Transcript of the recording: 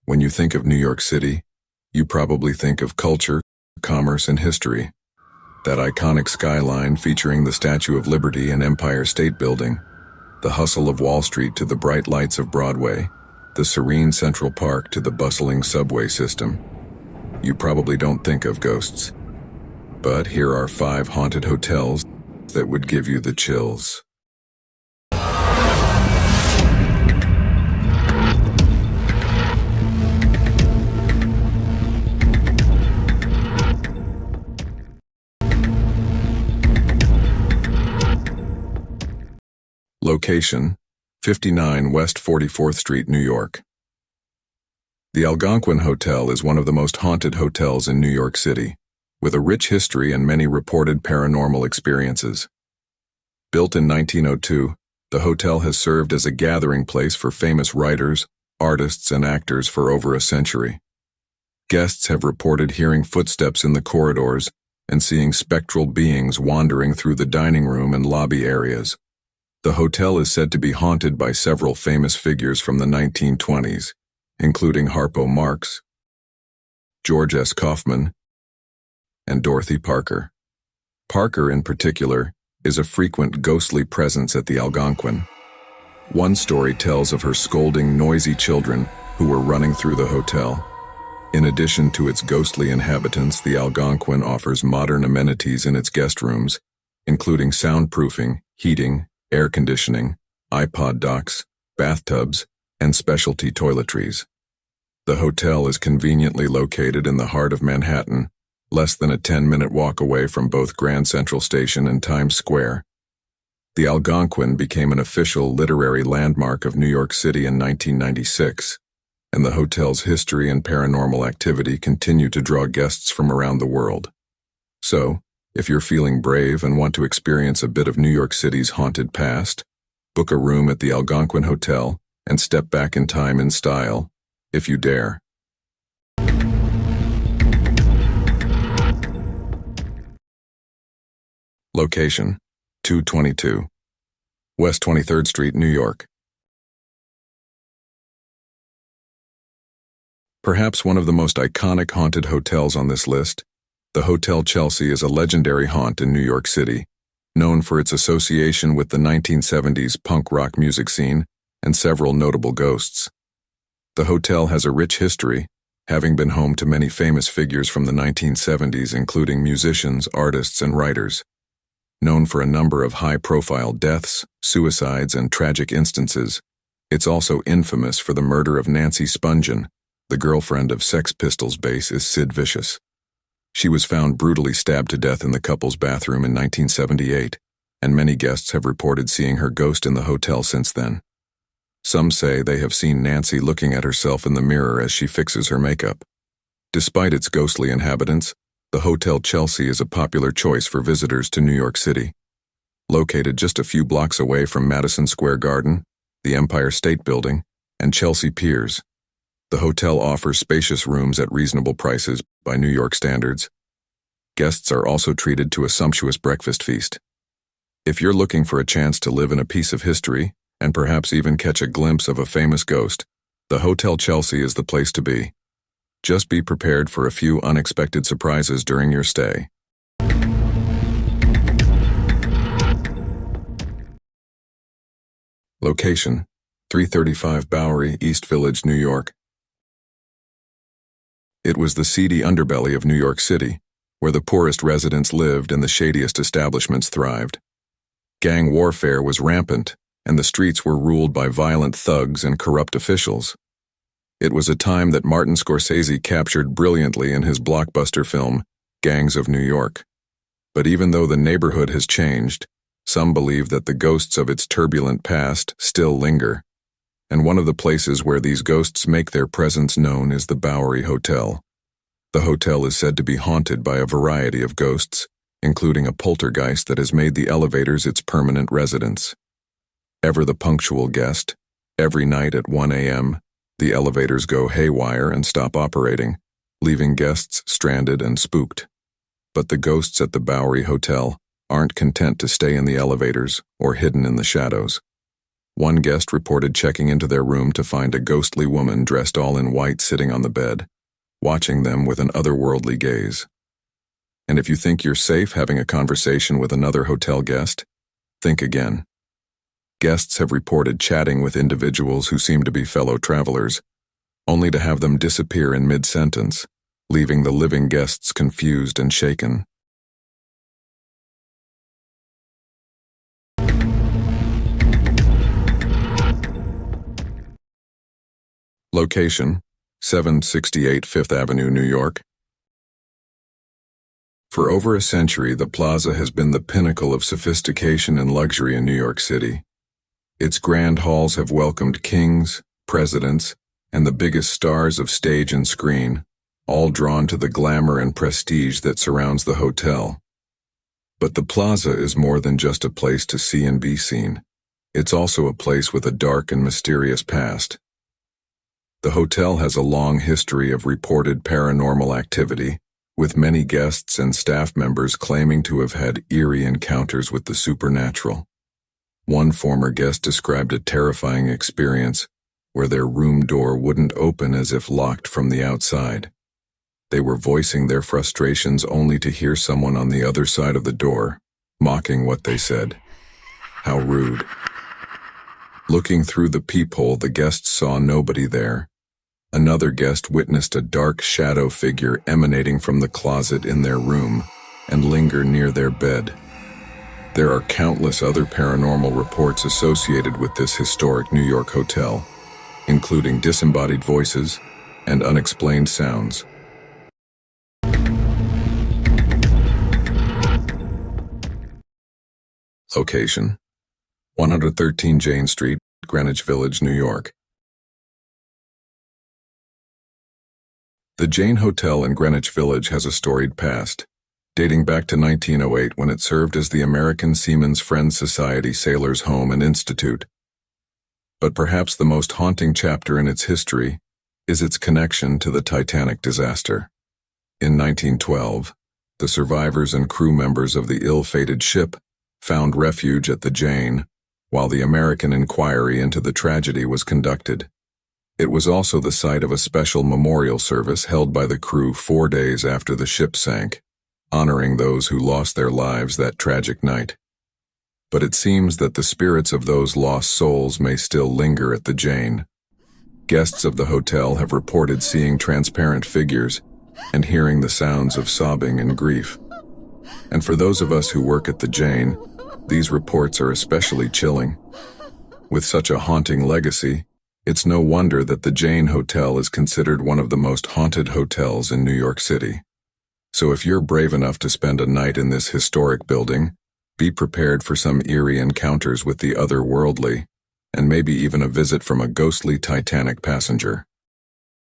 When you think of New York City, you probably think of culture, commerce, and history. That iconic skyline featuring the Statue of Liberty and Empire State Building, the hustle of Wall Street to the bright lights of Broadway, the serene Central Park to the bustling subway system. You probably don't think of ghosts. But here are 5 haunted hotels that would give you the chills. Location: 59 West 44th Street, New York. The Algonquin Hotel is one of the most haunted hotels in New York City, with a rich history and many reported paranormal experiences. Built in 1902, the hotel has served as a gathering place for famous writers, artists, and actors for over a century. Guests have reported hearing footsteps in the corridors and seeing spectral beings wandering through the dining room and lobby areas. The hotel is said to be haunted by several famous figures from the 1920s, including Harpo Marx, George S. Kaufman, and Dorothy Parker. Parker, in particular, is a frequent ghostly presence at the Algonquin. One story tells of her scolding noisy children who were running through the hotel. In addition to its ghostly inhabitants, the Algonquin offers modern amenities in its guest rooms, including soundproofing, heating, air conditioning, iPod docks, bathtubs, and specialty toiletries. The hotel is conveniently located in the heart of Manhattan, less than a 10-minute walk away from both Grand Central Station and Times Square. The Algonquin became an official literary landmark of New York City in 1996, and the hotel's history and paranormal activity continue to draw guests from around the world. So, if you're feeling brave and want to experience a bit of New York City's haunted past, book a room at the Algonquin Hotel and step back in time in style, if you dare. Location: 222 West 23rd Street, New York. Perhaps one of the most iconic haunted hotels on this list, the Hotel Chelsea is a legendary haunt in New York City, known for its association with the 1970s punk rock music scene and several notable ghosts. The hotel has a rich history, having been home to many famous figures from the 1970s, including musicians, artists, and writers. Known for a number of high-profile deaths, suicides, and tragic instances, it's also infamous for the murder of Nancy Spungen, the girlfriend of Sex Pistols bassist Sid Vicious. She was found brutally stabbed to death in the couple's bathroom in 1978, and many guests have reported seeing her ghost in the hotel since then. Some say they have seen Nancy looking at herself in the mirror as she fixes her makeup. Despite its ghostly inhabitants, the Hotel Chelsea is a popular choice for visitors to New York City. Located just a few blocks away from Madison Square Garden, the Empire State Building, and Chelsea Piers, the hotel offers spacious rooms at reasonable prices by New York standards. Guests are also treated to a sumptuous breakfast feast. If you're looking for a chance to live in a piece of history, and perhaps even catch a glimpse of a famous ghost, the Hotel Chelsea is the place to be. Just be prepared for a few unexpected surprises during your stay. Location: 335 Bowery, East Village, New York. It was the seedy underbelly of New York City, where the poorest residents lived and the shadiest establishments thrived. Gang warfare was rampant, and the streets were ruled by violent thugs and corrupt officials. It was a time that Martin Scorsese captured brilliantly in his blockbuster film, Gangs of New York. But even though the neighborhood has changed, some believe that the ghosts of its turbulent past still linger. And one of the places where these ghosts make their presence known is the Bowery Hotel. The hotel is said to be haunted by a variety of ghosts, including a poltergeist that has made the elevators its permanent residence. Ever the punctual guest, every night at 1 a.m., the elevators go haywire and stop operating, leaving guests stranded and spooked. But the ghosts at the Bowery Hotel aren't content to stay in the elevators or hidden in the shadows. One guest reported checking into their room to find a ghostly woman dressed all in white sitting on the bed, watching them with an otherworldly gaze. And if you think you're safe having a conversation with another hotel guest, think again. Guests have reported chatting with individuals who seem to be fellow travelers, only to have them disappear in mid-sentence, leaving the living guests confused and shaken. Location: 768 Fifth Avenue, New York. For over a century, the Plaza has been the pinnacle of sophistication and luxury in New York City. Its grand halls have welcomed kings, presidents, and the biggest stars of stage and screen, all drawn to the glamour and prestige that surrounds the hotel. But the Plaza is more than just a place to see and be seen. It's also a place with a dark and mysterious past. The hotel has a long history of reported paranormal activity, with many guests and staff members claiming to have had eerie encounters with the supernatural. One former guest described a terrifying experience where their room door wouldn't open as if locked from the outside. They were voicing their frustrations only to hear someone on the other side of the door, mocking what they said. How rude. Looking through the peephole, the guests saw nobody there. Another guest witnessed a dark shadow figure emanating from the closet in their room and linger near their bed. There are countless other paranormal reports associated with this historic New York hotel, including disembodied voices and unexplained sounds. Location: 113 Jain Street, Greenwich Village, New York. The Jain Hotel in Greenwich Village has a storied past, dating back to 1908 when it served as the American Seamen's Friends Society Sailors' Home and Institute. But perhaps the most haunting chapter in its history is its connection to the Titanic disaster. In 1912, the survivors and crew members of the ill-fated ship found refuge at the Jain, while the American inquiry into the tragedy was conducted. It was also the site of a special memorial service held by the crew 4 days after the ship sank, honoring those who lost their lives that tragic night. But it seems that the spirits of those lost souls may still linger at the Jain. Guests of the hotel have reported seeing transparent figures and hearing the sounds of sobbing and grief. And for those of us who work at the Jain, these reports are especially chilling. With such a haunting legacy, it's no wonder that the Jain Hotel is considered one of the most haunted hotels in New York City. So if you're brave enough to spend a night in this historic building, be prepared for some eerie encounters with the otherworldly, and maybe even a visit from a ghostly Titanic passenger.